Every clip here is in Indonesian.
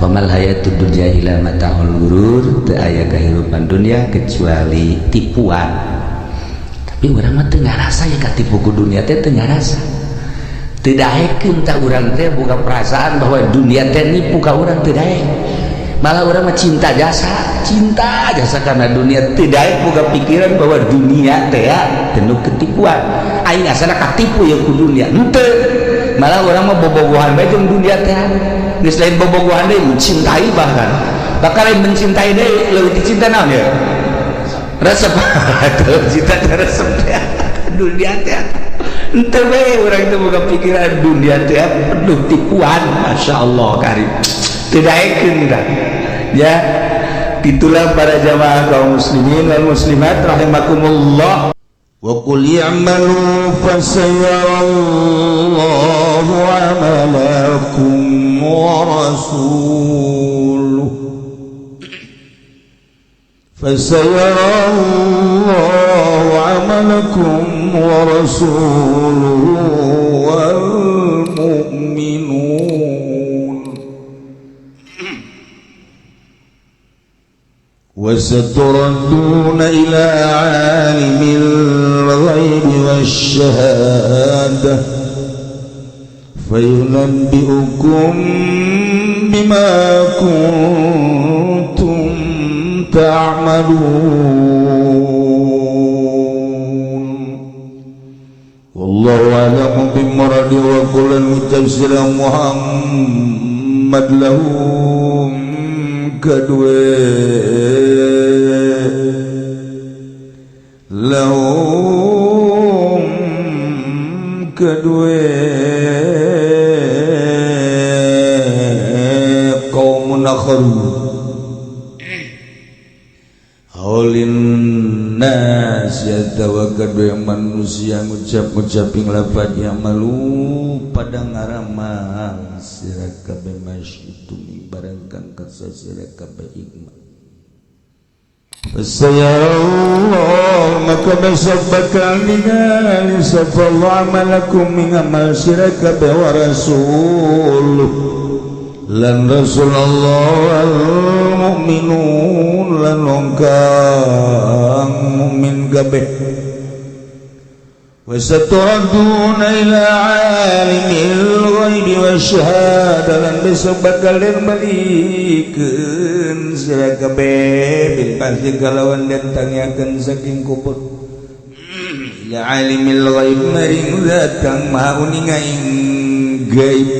Wamal hayatud dunya illa mata'ul ghurur, teu aya kehidupan dunia kecuali tipuan. Tapi urang mah teu ngarasa ya katipu ku dunia teh teu ngarasa. Teu daekeun ta urang teh boga perasaan bahwa dunia teh nipu ka urang teu daek. Malah urang mah cinta jasa karena dunia, teu daek boga pikiran bahwa dunia teh ya penuh ketipuan. Aing asana katipu ya ku dunia. Henteu. Malah urang mah bobogohan bae jeung dunia teh. Geus lain bobogohan deui mencintai bahkan lain mencintai deui leuwih dicinta naon ya? Resep. Cinta resep dunia teh. Ente bae urang teh boga pikiran dunia teh penuh tipuan. Masyaallah karim. Teu daekeun da. Ya, itulah para jamaah kaum muslimin wal muslimat rahimakumullah. Wa qul ya'malu fasayarallahu 'amalakum wa rasuluhu fasayarallahu 'amalakum wa rasuluhu wal mu'minun wa saturadduna ila 'alimil ghaibi wasyahadah fayunabbi'ukum bima kuntum ta'malun. Wallahu a'lamu bimuradi wa qulul mutafsira Muhammad lahum kadwe qaumun akharu haulin nas yatawakkadu yang manusia ngucap-ngucaping lafaz yang malu pada ngaramal sira kabeh masyitu barang kang kasa sira kabeh hikmah. Fasayarallahu maka besok bakal ningali safallahu amalakum min amal sira kabeh wa rasul lan rasulullah wal mu'minun lan kang mukmin kabeh wa saturaduna ila alimil ghaibi wasyahadah lan besok bakal balikeun sira kabeh bil pasti kalawan dan tangiakeun saking kubur ila alimil ghaib maring zat kang maha uninga ing gaib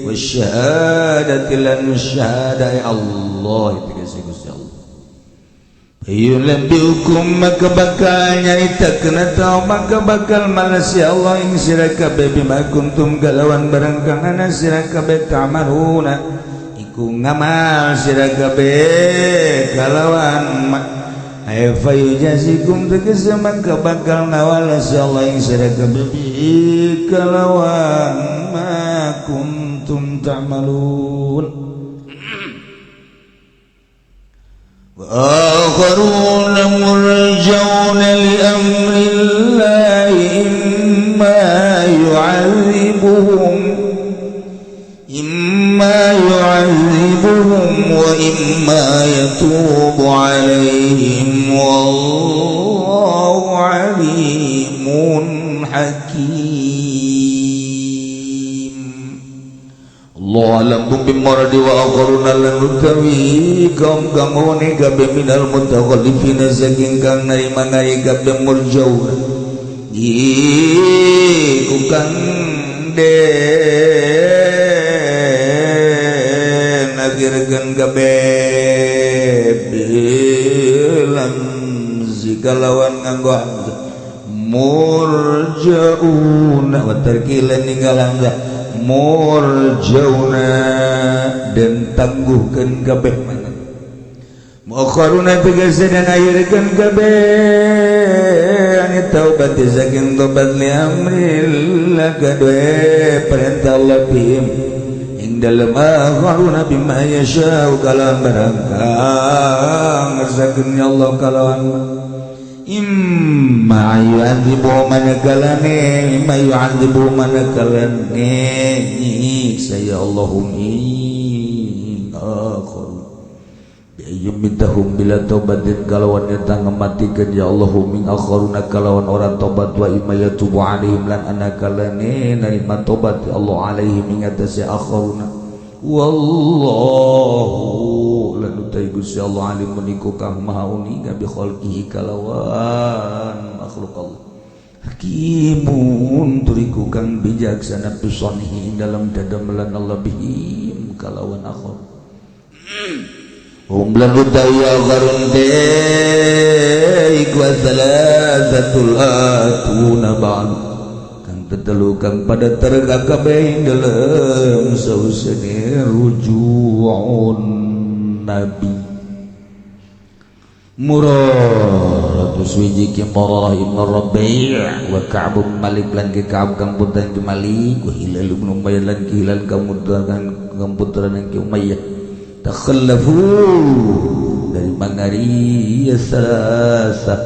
wasyahadati lan syahadai Allah itu kasih Gusti Allah. Yulabbiukum maka bakal nyaritakeun atawa maka bakal malas ya Allah ing sira kabeh bima kuntum kalawan barang kang ana sira kabeh ta'maluna iku ngamal sira kabeh kalawan ay fayujazikum tegese maka bakal ngawalas ya Allah ing sira kabeh kalawan ma kuntum ta'malun. وآخرون مرجون لأمر الله إما يعذبهم وإما يتوب عليهم والله عليم حكيم. Allah alam bimmaradi wa akharuna lan utawi kaum kamone kabeh minal mutakhallifina saking kang narima-nari kabeh murjauna iku kang den agirkeun kabeh bilang zikalawan nganggo murjauna wa tarkilan ninggalan murjauna dan tangguhkeun kabeh mana mukharuna tegese dan akhirkeun kabeh ani taubat saking tobat li amrillah kadue perintah Allah bihim ing dalem akharuna bima yasha kalam barangkang ngersakeun Allah kalawan imma yu'adzibu manakalane imma yu'adzibu manakalane saya Allahumma akharun yumidahum bila taubatin kalawan nyata ngematikeun ya Allah min akharuna kalawan orang tobat wa imayatubu alaihim lan anakalane narima tobat ya Allah alaihim ing atase akharuna wallahu lan utai Gusti Allah alimun iku kang maha uninga bi khalqihi kalawan makhluk Allah hakimun turiku kang bijaksana pisonihi dalam dadamelan Allah bihim kalawan akhar Umlan utaya garun ikwa salasatul atuna ba'd kang tetelu kang pada tergak kabeh dalam sausane rujuun nabi Murad wiji ki Murad ibn Rabi' wa Ka'b bin Malik lan ki Ka'b kang putra ki Malik wa Hilal ibn Umayyah lan ki Hilal kang putra ki Umayyah takhallafu dari mangari salasa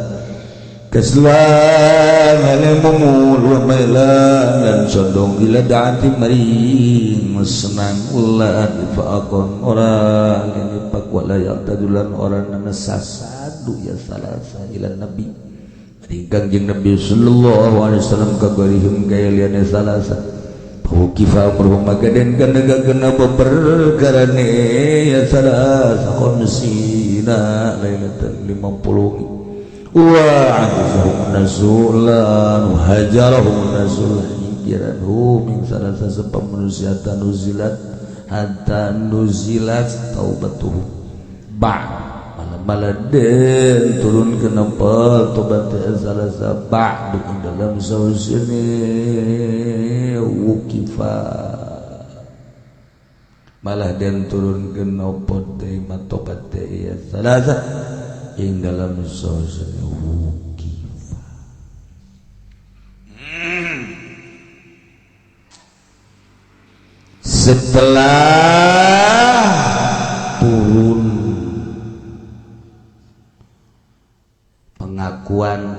kaslan alamul wa mailan dan condong ila daati maring senang ulah difaakon orang yang dipak wala yaqtadulan orang nana sasadu ya salasa ila nabi Kangjeng Nabi sallallahu alaihi wasallam kabarihim kaya liane salasa Kifa berhumagaden kana gana beberkarane ya salasa khamsina lailatan 50 wa azhum nasulan hajarahum nasulan hijranhu min salasa sebab manusia tanuzilat hatta nuzilat taubatuhu maladen turun ke nepal tobat salasa ba'du dalam sausini wukifa malah den turun ke nopot tobat salasa ing dalam sausini wukifa setelah turun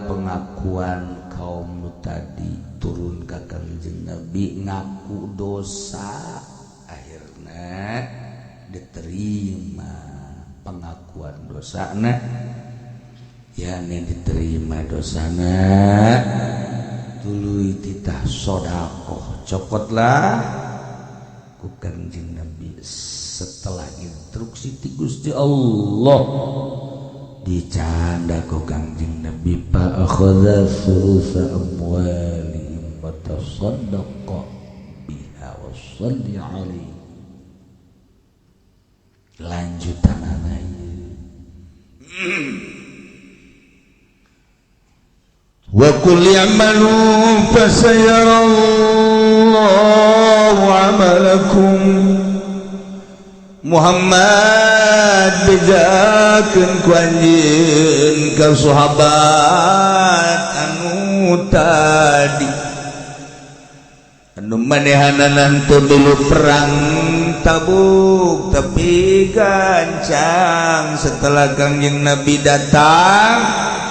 pengakuan kaum tadi turun ka Kangjeng Nabi ngaku dosa akhirnya diterima pengakuan dosana yani diterima dosana tuluy titah sedekah cokotlah ku Kangjeng Nabi setelah instruksi ti Gusti Allah dicanda ku Kangjeng Nabi fa akhadha thulutsa amwalihim wa tasaddaqa biha wa shalli alaihi lanjutan wa qul ya'malu fasayarallahu 'amalakum Muhammad bejakeun ku anjeun ka sahabat anu tadi anu manehanan teu dulu perang Tabuk tapi gancang setelah Kangjeng Nabi datang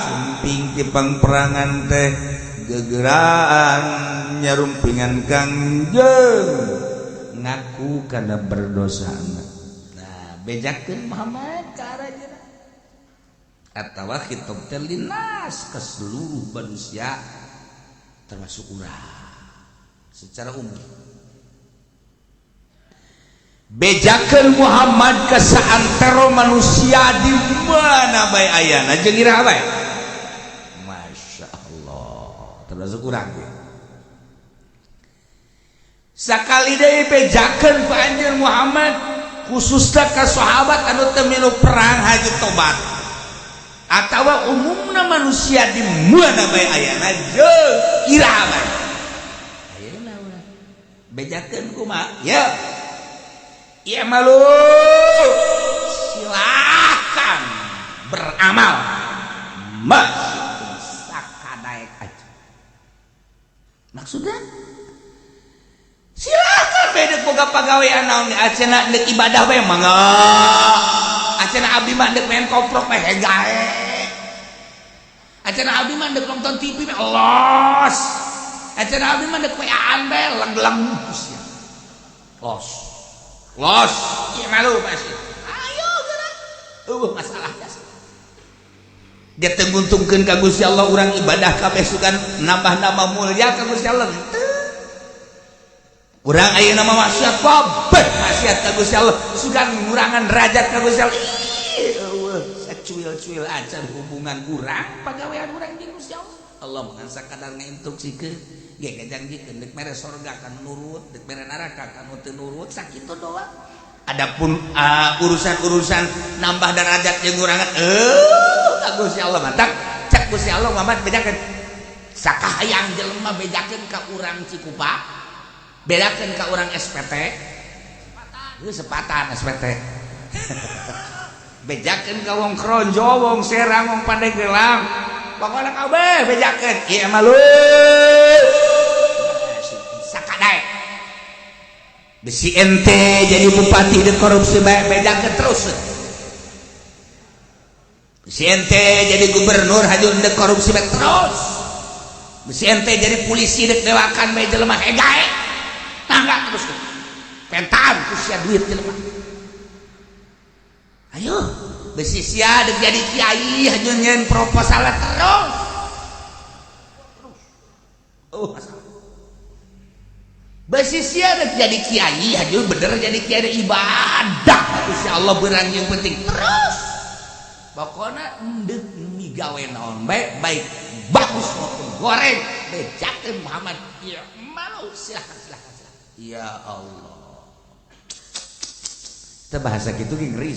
sumping ti pangperangan teh gegeraan nyarumpingan Kangjeng ngaku kana berdosana bejakeun Muhammad ka arajana atawa khitab teh linas ka seluruh manusia termasuk urang secara umum bejakeun Muhammad ka saantero manusia di mana bae ayana jeung iraha bae masyaallah termasuk urang ge sakali deui bejakeun ku anjeun Muhammad khususnya ke sahabat anu teu milu perang haji tobat atawa umumna manusia di mana bae ayana jeung iraha bae ayeuna urang bejakeun kumaha ya ieu malu silakan beramal masih sakadaek aja maksudnya silakan beda boga pagawean naon acenah deuk ibadah bae mangga acenah abdi mah deuk main koprok mah hegae acenah abdi mah deuk nonton TV mah los acenah abdi mah deuk weaan bae lang-lang sia los los ieu malu pasti ayo gerak masalah dia tenguntungkeun ka Gusti Allah urang ibadah kabeh sugan nambah-nambah mulia ka Gusti Allah urang aya nama maksiat babeh maksiat ka Gusti Allah sugan ngurangan derajat ka Gusti Allah sacuil-cuil acan hubungan urang pagawean urang jeung Gusti Allah Allah mangsa kadar ngainstruksikeun ge ngajangikeun deuk mere sorga kan nurut deuk mere neraka kan teu nurut sakitu doang adapun urusan-urusan nambah derajat jeung ngurangan Gusti Allah mantap cek Gusti Allah Muhammad bedakeun sakahayang jelema bedakeun ka urang Cikupa bedakeun ka urang SPT sepatan SPT bedakeun ka wong Kronjo wong Serang wong Pandeglang pokona kabeh bedakeun ieu mah leuh sakadae besi ente jadi bupati de korupsi bae bedakeun terus besi ente jadi gubernur hajun dek korupsi baik terus besi ente jadi polisi dek dewakan baik jelema hegae tangga terus pentan usia duit jelema ayo besi sia dek jadi kiai hajun nyen proposal terus besi sia dek jadi kiai hajun bener jadi kiai ibadah Insya Allah berang yang penting terus pokoknya endek migawe naon baik bagus maupun goreng bejakeun Muhammad ya malu silakan ya Allah kita bahasa gitu ngeri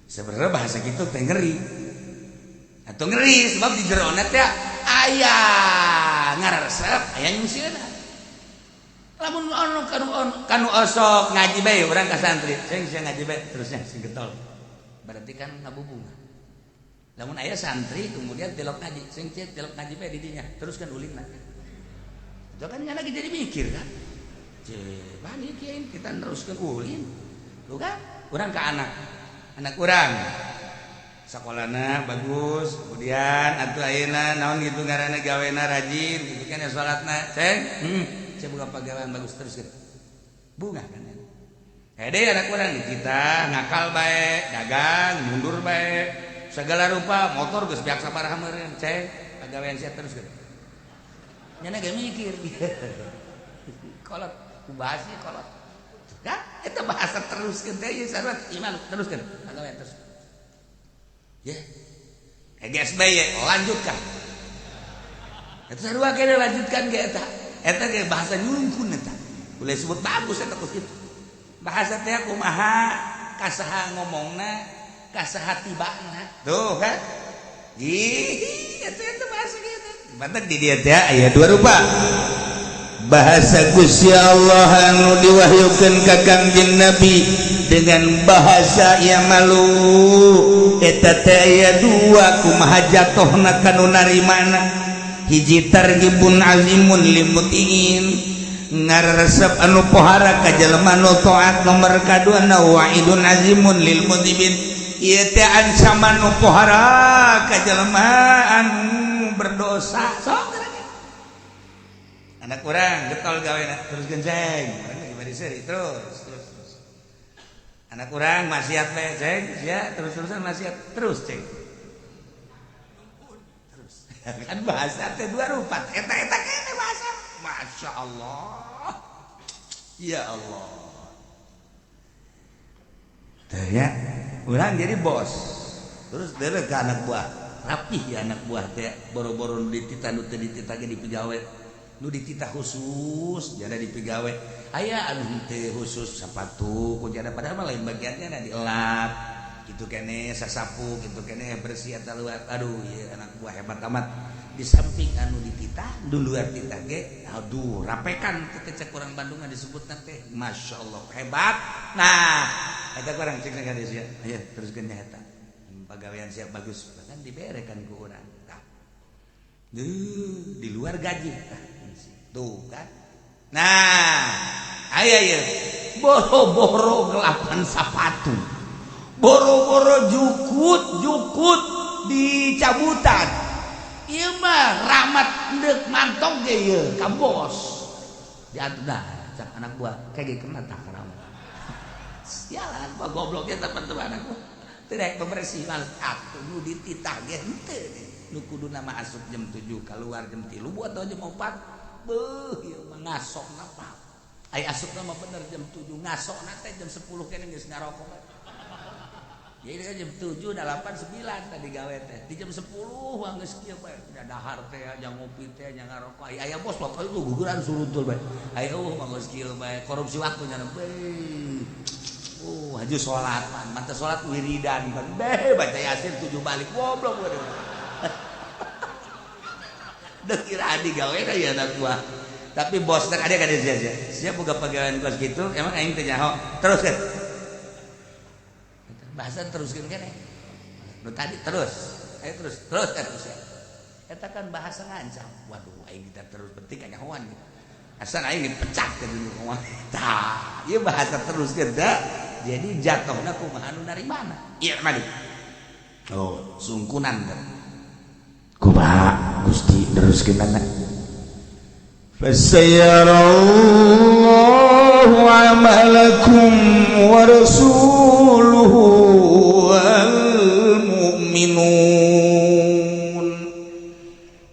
sebenarnya bahasa gitu teh ngeri atau ngeri sebab di jeronet ya aya ngaresep aya nyusieuna lamun kanu osok ngaji bae urang ka santri sing ngaji bae terusnya sing getol berarti kan ngabubung namun ayah santri kemudian telok ngaji sing telok ngaji bae di dinya terus kan ulin itu kan lagi jadi mikir kan balik kiai kita teruskan ulin lu kan urang ke anak urang sekolahna bagus kemudian atuh ayeuna naon gitu ngaranna gawena rajin gitu kan ya salatna ceng saya buka pegawaian bagus terus gitu bunga kan deh anak orang kita ngakal baik dagang mundur baik segala rupa motor geus biak sabaraha meureun cek pegawaian sia terus gitu nyana ge mikir kolot kubasi kolot kan eta bahasa teruskeun teh ieu sarua iman teruskeun pegawaian terus ya GSB ya lanjutkan eta sarua kene lanjutkan ge eta ge bahasa nyulungkun eta boleh sebut bagus eta kus kitu bahasa teh kumaha kasaha ngomongna kasaha tibana tuh kan ih eta bahasa kitu batak di dia teh aya dua rupa bahasa Gusti Allah anu diwahyukeun ka Kangjeng Nabi dengan bahasa yang malu eta teh aya dua kumaha jatohna kanu narimana hiji targhibun azimun limutiin ngaresep anu pohara ka jelema nu taat nomor kadua wa'idun azimun lil mudibin ieu teh ancaman nu pohara ka jelema anu berdosa sok anak urang getol gawena terus genceng urang lagi bari seuri terus anak urang maksiat we ceng sia terus-terusan maksiat terus ceng terus kan bahasa teh dua rupa eta kene bahasa Masya Allah ya Allah tuh ya urang jadi bos terus dere ke anak buah rapih ya anak buah teh boro-boro nu dititah nu teu dititah ge di pegawai nu dititah khusus jada di pegawai aya anu teu khusus sapatu ku jada padahal mah lain bagiannya na dielap gitu kene sasapu gitu kene bersih eta luar aduh ieu anak buah hebat amat di samping anu dititah di luar titah ge aduh rapekan teh cek urang Bandung disebutna teh Masya Allah hebat nah eta urang cek ka dieu aya teruskeun nya eta pagawean siap bagus bahkan diberekan ku urang tah di luar gaji tuh kan nah aya ieu boro-boro ngelapan sepatu boro-boro jukut di cabutan ieu mah rahmat deuk mantong ge ieu ka bos diatur dah cak anak buah kage kena tah rahmat sialan apa gobloknya teman-teman aku tidak pembersih malah aku nu dititah gente nu kudu nama asup jam 7 keluar jam 3 buat aja mau 4 beuh ieu mah ngasok napa ai asup nama bener jam 7 ngasok teh jam 10 kene geus ngarokok jadi kan jam 7 udah 8 9 tadi gawe teh di jam 10 wah geus kieu bae udah dahar teh aya ngopi teh aya ngarokok aya bos pokoknya lu guguran surutul bae aya mah geus kieu bae korupsi waktunya bae haju sholat mantap sholat wiridan kan baca yasin 7 balik goblok waduh udah kira adi gawe ya anak gua tapi bos tak ada siap buka pegawai kos gitu emang aing teh nyaho terus kan bahasa teruskeun kan nu tadi terus ya eta kan bahasa ngancam waduh aing kita terus penting kan nyahoan gitu asal aing dipecah ke dulu tah ieu bahasa teruskeun da jadi jatuhna kumaha anu dari mana iya mari oh sungkunan da kumaha Gusti teruskeun kana fasayarallahu amalakum wa rasuluhu wal mu'minun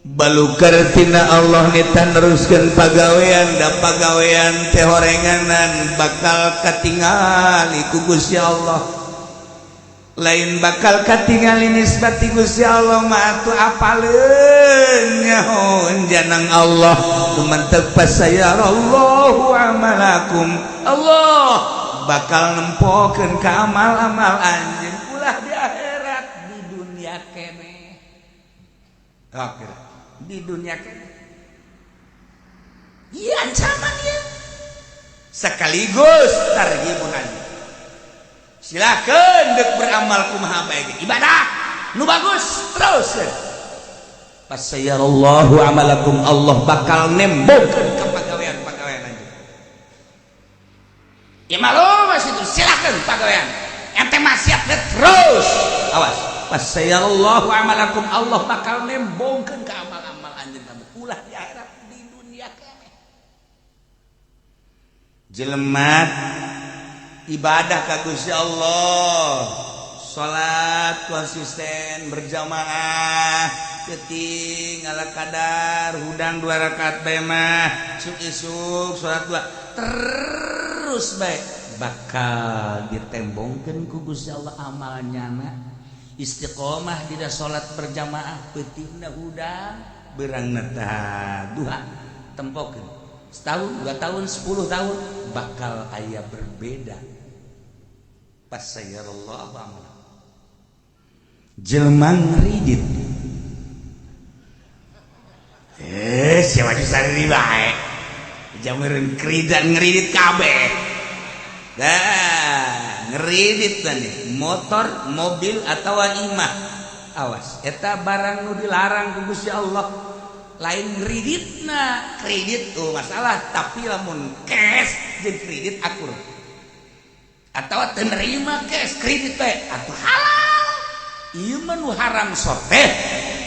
balukar tina Allah nitan teruskeun pagawean da pagawean teh horenganan bakal katingali ku Gusti Allah lain bakal katingali nisbati Gusti Allah mah atuh apaleun nyahoan janang Allah mantep pasayarallahu amalakum Allah bakal nempokeun ka amal-amal anjeun ulah di akhirat di dunia keneh akhirat di dunia keneh iya ancaman ya sekaligus targhibun anjeun silakan dek beramal kumaha bae ibadah nu bagus terus fasayarallahu amalakum Allah bakal nembongkeun ka pagawean-pagawean anjeun ya malum itu silakan pagawean ente maksiat terus awas fasayarallahu amalakum Allah bakal nembongkeun ka amal-amal anjeun kamu ulah di akhirat di dunia keneh jelema ibadah ka Gusti Allah salat konsisten berjamaah keting ala kadar hudang 2 rakaat bae mah isuk salat 2 terus bae bakal ditembongkeun ku Gusti Allah amalnyana istiqomah dina salat berjamaah peutingna hudang beurangna tah duha tempokeun setahun 2 tahun 10 tahun bakal aya berbeda pasayarallahu amal jelema ngridit siapa disari bae jameureun kridan ngridit kabeh dah ngridit nih motor mobil atawa imah awas eta barang nu dilarang ku Gusti Allah lain kreditna kredit tuh masalah tapi lamun cash jeung kredit akur atau terima cash kredit teh atuh halal ieu mah nu haram soteh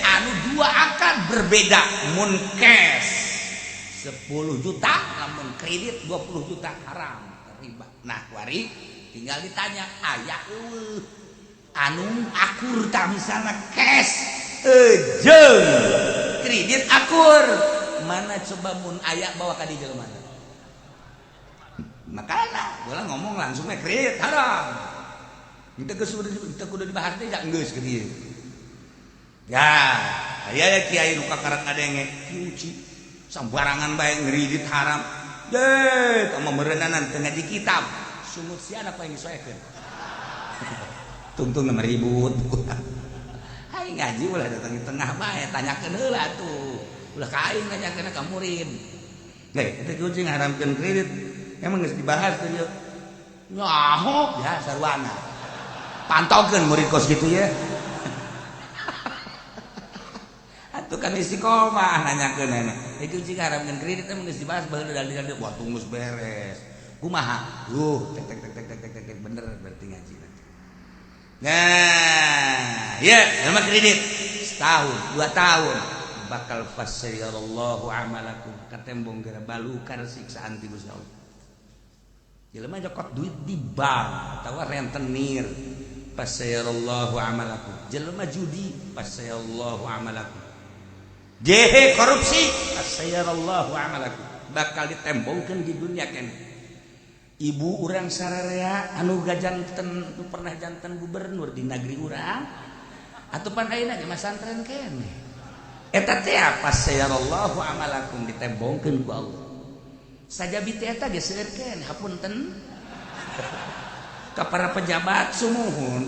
anu dua akad berbeda mun cash 10 juta lamun kredit 20 juta haram riba nah wari tinggal ditanya aya anu akur tah misalna cash jeung kredit akur mana coba mun aya bawa ka di jelema makana ulah ngomong langsung we kredit haram kita kudu dibahas teh geus ke dieu ya aya kiai nu kakarak ngadenge kiuci sambarangan bae ngredit haram deh kamu meureunanan teu ngaji kitab sumut sian apa yang disoekeun tungtung 5.000 hai ngaji ulah datang di tengah bae tanyakeun heula tuh ulah ka aing nanyakeun ka murid ge eta kucing ngaharamkeun kredit emang geus dibahas teh ieu nyaho ya sarwana pantaukeun murid kos gitu ya atuh kan istiqomah nanyakeun nya kucing ngaharamkeun kredit emang geus dibahas baheula dalil-dalil wah tunggu beres kumaha tek bener berarti ngaji. Nah, ya sama kredit setahun, 2 tahun bakal fasayarallahu amalakum katembong gara balukar siksaan ti Gusti Allah. jelema nyokot duit di bank atau rentenir pasayarallahu amalakum. Jelema judi pasayarallahu amalakum. Jehe korupsi pasayarallahu amalakum. Bakal ditembongkeun di dunia keneh. Ibu urang sararea anu gajanten pernah janten gubernur di negeri urang atupan ayeuna ge masantren keneh. Eta teh pasayarallahu amalakum ditembongkeun ku Allah. Sajabi teh eta ge seueur keneh hapunten ka para pejabat sumuhun.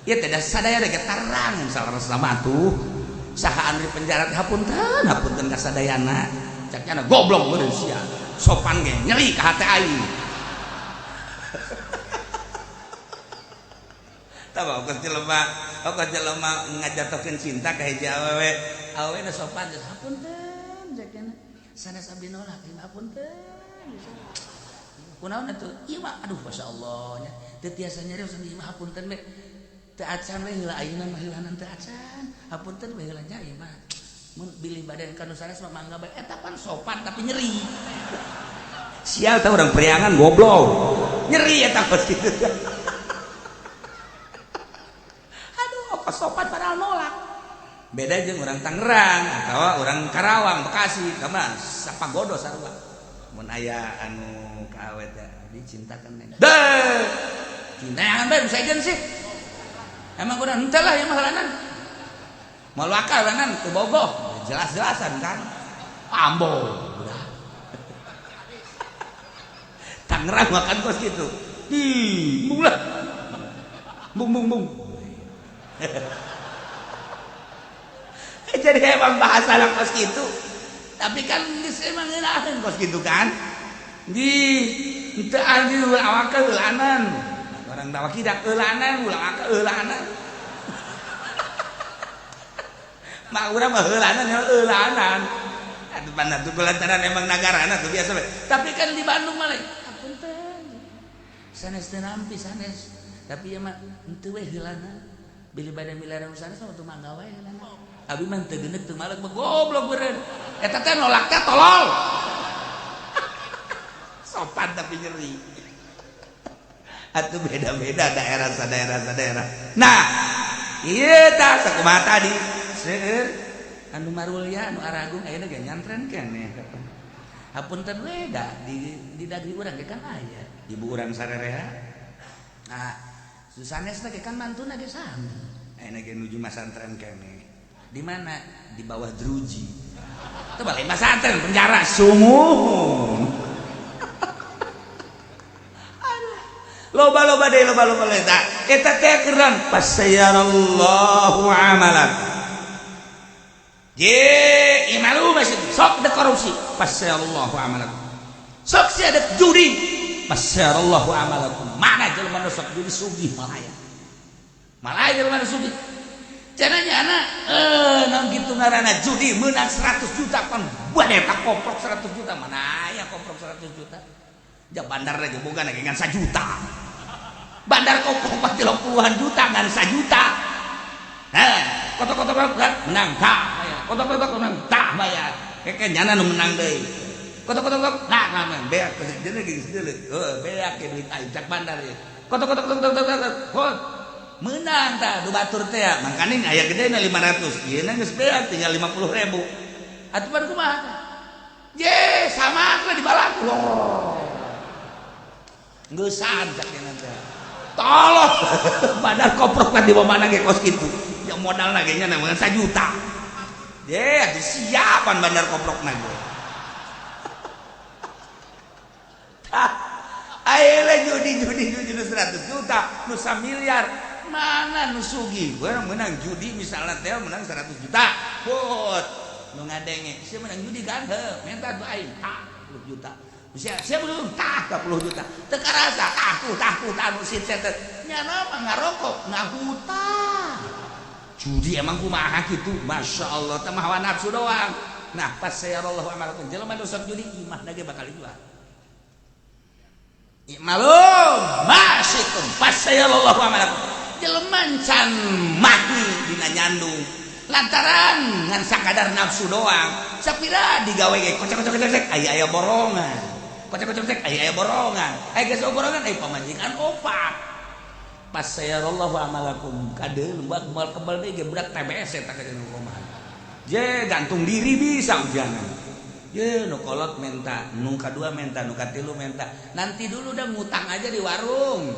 Ieu teh da sadaya ge tarang salaresna mah atuh saha anu di penjara teh hapunten ka sadayana. Cakna goblok beureun sia. Sopan ge nyeri ka hate aing. Tahu kos jelema ngajatokeun cinta ka hiji awewe. Awewe na sopan geus hapunten jakena. Sanes abdi nolak ieu hapunten. Kunaon atuh? Ieu mah aduh masyaallah nya. Teu tiasa nyarios ieu mah hapunten we. Teu acan we heula ayeuna mah heulanan teu acan. Hapunten we heula nya ieu mah. Mun bilih badan kanu sanes mah mangga bae eta pan sopan tapi nyeri. Sial tah urang priangan goblok. Nyeri eta kos kitu. Sopan padahal nolak. Beda jeung orang Tangerang atau orang Karawang, Bekasi, kama sapagodo sarua. Mun aya anu kaawet teh dicintakeun neng. Deh. Cintaangan bae saejeun sih. Emang kudu henteu lah ieu mah heulanan. Moal wakal heulanan teu bogoh, jelas-jelasan kan. Ambo udah. Tangerang makan kos kitu. Bung lah. Bung. Jadi emang bahasa lang kos gitu, tapi kan emang ngeunaheun kos gitu kan. Di teu andi awak keulanan, orang tawa kidak eulanan, ulang awak eulanan. Mak urang mah eulanan ya eulanan. Atuh panah tuh kulantaran emang nagarana tuh biasa. Tapi kan di Bandung mah punten. Sanes teu nampi sanes, tapi ya mah henteu we heulanan. Bilih badan miliaran usana sama tuh mangga wae heulana. Abi mah teu geuneuk teu maleg mah goblok beureun. Eta teh nolak teh tolol. Sopan tapi nyeri. Atuh beda-beda daerah sadaerah. Nah, ieu tah sakumaha tadi? Seueur anu marulya anu aragung ayeuna ge nyantren keneh. Hapunten we da di dagri urang ge kan aya. Ibu urang sarerea. Nah, sanesna ge kan mantuna ge sami. Ayeuna ge nuju masantren keneh. Di mana? Di bawah jeruji. Teu balik masantren penjara sumuhun. Aduh. Loba-loba deui eta. Eta teh keren pasayarallahu amalak. Je imalu masih sok de korupsi pasayarallahu amalak. Sok sia de judi pasayarallahu amalakum. Mana jelema nu sok judi sugih malaya. Malaya jelema nu sugih. Caranya anak naon kitu ngaranna judi meunang 100 juta kan bade tak koprok 100 juta mana aya koprok 100 juta. Ja bandar ge boga ngan 1 juta. Bandar koprok mah 30-an juta ngan 1 juta. Heh, kotok-kotok menang tah bayar. Kotok-kotok menang tah bayar. Keke nyana nu menang deui. Kotok-kotok nah kan beak jeung ge sedeuleut. Beak ke duit aing cak bandar ye. Kotok-kotok menang tah du batur teh mangkane aya gedena 500 ieu na geus beak tinggal 50.000 atuh pan kumaha je sama we dibalaku ngeusan cak cenah teh tolong badar koprok kan di mana ge kos kitu yang modalna ge nya mah 1 juta je atuh siapan bandar koprokna ge ayeuna judi 100 juta nu 1 miliar mana nu sugih urang menang judi misalna teh menang 100 juta put nu ngadenge sia menang judi kan heuh menta tuh aing 10 juta sia belum 10 juta teu karasa tahu nu sit teh nya mah ngarokok ngahutang judi emang kumaha kitu masyaallah teh mah hawa nafsu doang nah pas sayarallahu amalakum jelema nu sok judi imahna ge bakal jual malum masyikum pas sayarallahu amalakum jelema can mati dina nyandung lantaran ngan sakadar nafsu doang sapira digawe ge kocek aya borongan kocek aya borongan geus borongan pamajikan opat pas sayarallahu amalakum kadeu lembag moal kebal deui ge budak TBS eta kajian kumaha je gantung diri bisa ujianan ye nu kolot menta nu kadua menta nu katilu menta nanti dulu dah ngutang aja di warung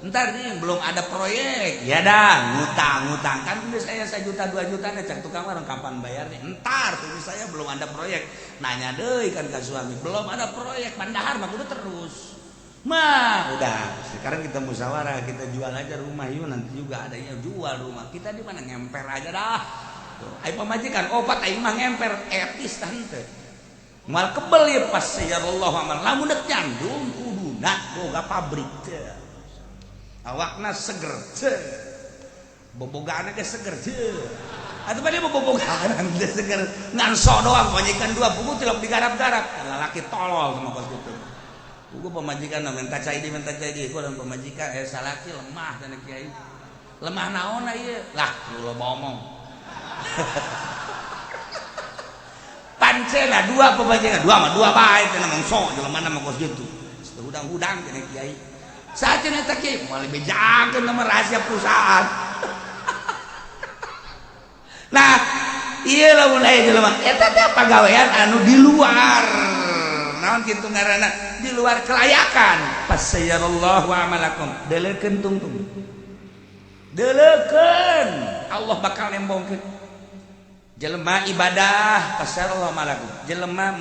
ntar nih belum ada proyek ya dah ngutang kan ini saya 1 juta 2 juta cek tukang warung kapan bayarnya ntar ini saya belum ada proyek nanya deh kan ke suami belum ada proyek pandahar mah udah terus mah udah sekarang kita musyawarah kita jual aja rumah yuk nanti juga ada yang jual rumah kita di mana ngemper aja dah ayo pamajikan opat ayo mah ngemper etis tante mal kebel ya pas sayarallahu amal lamun dek nyandung kuduna boga pabrik awakna seger bobogaan ge seger atuh bade bobogaan teh seger nganso doang majikan 2 pugu tilok digarap-garap lalaki tolol sama kos kitu pugu pamajikan minta cai di ku dan pamajikan salaki lemah dan kiai lemah naon ieu lah lu ngomong pancena 2 pamajikan 2 mah 2 bae teh mongso jelema mah kos kitu hudang-hudang cenah kiai saat ini tak kiai malah bejakeun nama rahasia perusahaan. Nah, iya lah mulai jelema. Eta teh pagawean anu di luar. Naon kitu ngaranna? Di luar kelayakan. Fasayyarallahu amalakum. Deulekeun tungtung. Deulekeun. Allah bakal nembongkeun. Jelema ibadah fasayyarallahu amalakum. Jelema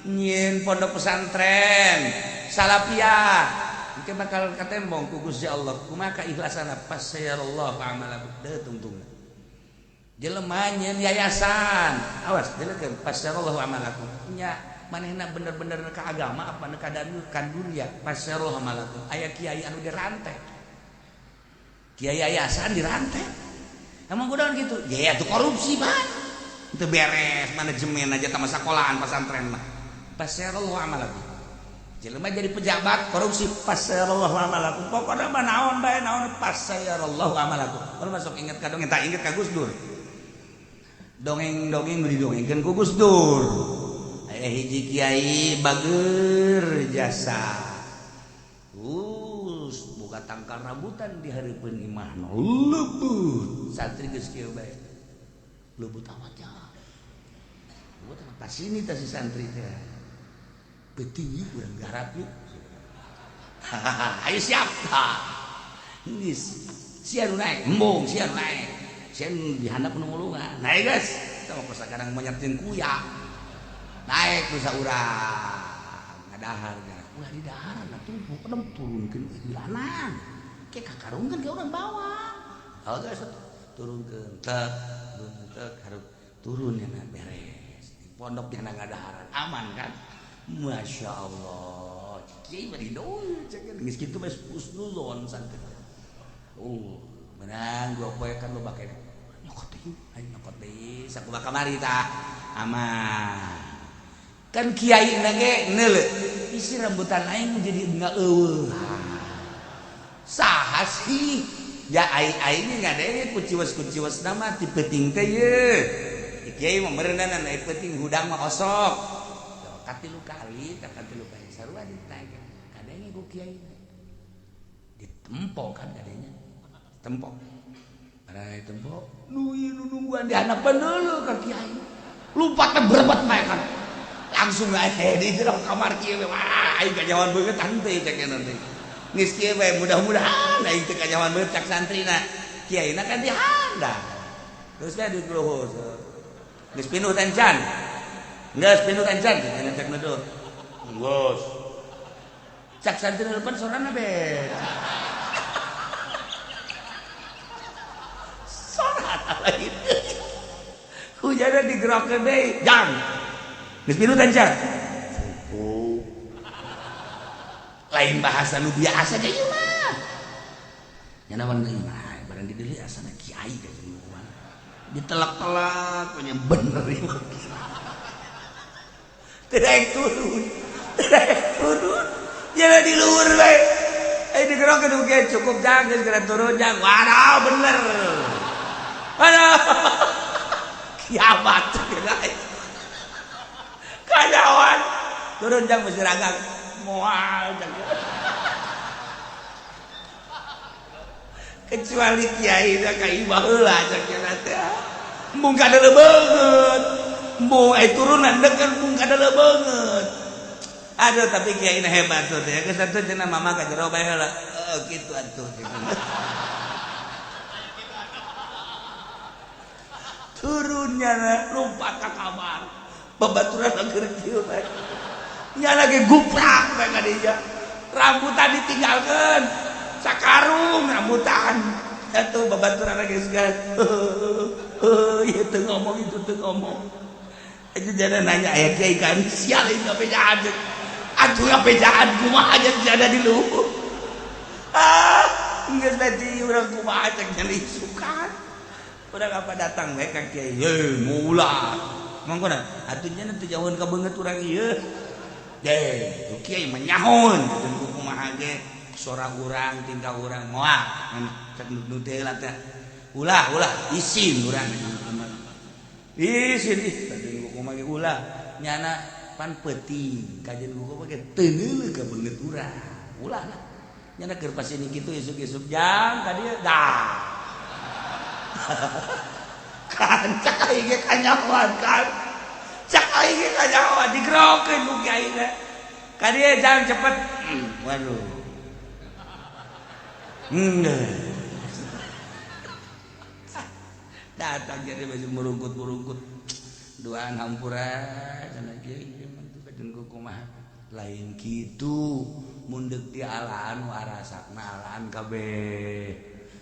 nyieun pondok pesantren, salafiyah mungkin bakal katembong ku Gusti Allah kumaha keikhlasanna fasayyarallahu amalakum deu tungtung jelema nyeun yayasan awas deulekeun fasayyarallahu amalakum nya manehna bener-bener ka agama apa nu ka dunia fasayyarallahu amalakum aya kiai anu dirantai kiai yayasan dirantai emang kudaon gitu ya itu korupsi Pak itu beres manajemen aja tama sekolahan pesantren mah fasayyarallahu amalakum jelema jadi pejabat korupsi fasayyarallahu amalakum pokokna mah naon bae naon fasayyarallahu amalakum mun masuk inget ka dongeng tak inget ka Gus Dur dongeng-dongeng nu didongengkeun ku Gus Dur aya hiji kiai bageur jasa buka tangkal rambutan di hareupeun imahna leubeut santri geus kieu bae leubeut amat ya leubeut pas ini teh si santri teh penting yuk urang garap yuk ayo siap geus sian naik embung sian naik sian dihandap nu mulungan naik guys kita mau kadang menyetin kuya naik ku saurang ngadahar ulah di daharan atuh pokona turunkeun ilanan ke kakarungkeun ke urang bawah oh guys turunkeun tek turun yang beres pondok yang ngadaharan aman kan Masya Allah kiai mah didoi cekeun geus kitu mah husnuzon santet menang 2 poe kan lo bake nyokot deui ayo nyokot deui sakumaha kamari tah aman kan kiai na ge neuleuh isi rambutan aing jadi enggak eueuh saha sih ya aing ngadenge kuciwas nama ti peuting teh ye kiai mah meureunan aya peuting hudang mah osok katilu kali sarua ditaik kadenge ku kiai ditempo kan kadenya tempo ada tempo nungguan dihanapan dulu ke kiai lupa teh berebet bae kan langsung ae di jero kamar kiai wah aing kajawan beungeut tante cek nanti geus kieu bae mudah-mudahan aing teu kajawan beungeut cak santrina kiaina kan dihandap terus bae di luhur geus pinuh tancan geus pinuh tancan cek na tuh geus cak santri depan sorana beda sorat lain hujanna digerakkeun deui jang geus pinuh tancan lain bahasa nu biasa ge ieu mah nya naon deui mah barang di deui asana kiai ka jeung ditelak-telak punya bener ieu tidak turun jangan di luar baik digerok ke dunia cukup jangan segera turun jangan waduh bener waduh kiamat kajawan turun jangan mesti ragang moal kecuali kiai da ka imah heula cenah teh embung kadele banget embung turunan deukeun embung kadele banget aduh tapi kiai na hebat tuh teh geus atuh cenah mama ka jero bae heula kitu atuh turunnya lupa ka kamar babaturan keur kieu bae nya lagi guprak bae ka dieu rambutan ditinggalkeun sakarung rambutan atuh babaturan lagi geus ieu teu ngomong itu teu ngomong aja jana nanya aya kiai kan sial ieu apa jahat atuh apa jahat kumaha aja jana di luhur geus tadi urang kumaha cek jadi sukan urang apa datang we ka kiai ye mula mangkona atuh nya teu jauhan ka beungeut urang ieu deh tuh kiai menyahun jeung kumaha ge sora urang tingkah urang moal cek nu teh lah teh ulah isin urang isin tadi kumaha ge ulah nyana pan peuting kajen kumaha ge teu neuleuh ka beungeut urang ulah lah nyana keur pas ini kitu isuk-isuk jam ka dieu dah kan cak aing ge kanyahoan kan cak aing ge kanyahoan digerokeun ku kiai teh ka dieu jam cepet waduh datang jadi baju merungkut duaan hampura cenah kiai mantu kajen kumaha lain kitu mun deuk di alaan warasakna alaan kabeh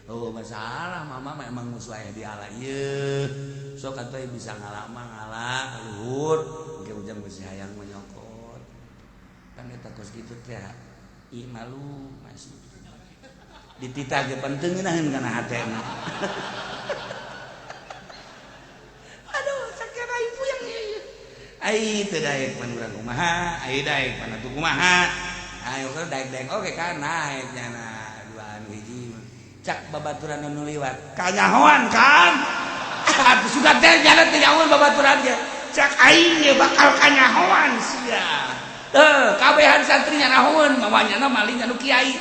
oh masalah mama memang musuh aya di ala ieu sok atuh bisa ngalah mah ngalah luhur engke ujang geus hayang menyokot kan eta kos kitu teh ih malu masih dititah ge penting naheun kana hatena aduh sakira ibu yang ieu ai teu daek pan urang kumaha ai daek pan atuh kumaha ayo keur daek-daek oge kan naek nya duaan hiji cak babaturan nu liwat kanyahoan kan atuh sudah teh jalan teh nyahoan babaturan ge cak aing ge bakal kanyahoan sia kabehan santri nyanahoan mamanya maling anu kiai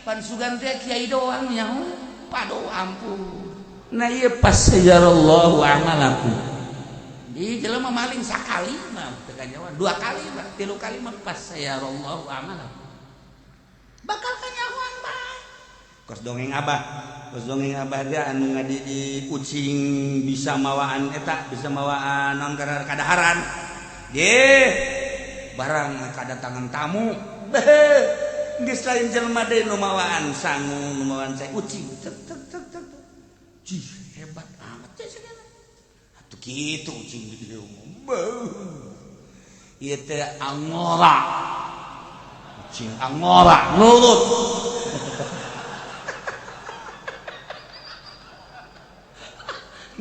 pan sugan teh kiai doang nyahoan pado ampun nah ieu pasayarallahu amalakum di jelema maling sakali mah teu kanyahoan dua kali mah tilu kali mah pasayarallahu amalakum bakal kanyahoan bae kos dongeng abah dia anu ngadi di kucing bisa mawaan eta bisa mawaan naon kadaharan ye barang kadatangan tamu geus lain jelema deui nu mawaan sangu nu mawaan saya kucing cek cih hebat amat teh segala atuh kitu kucing di dieu ieu teh angora kucing angora nurut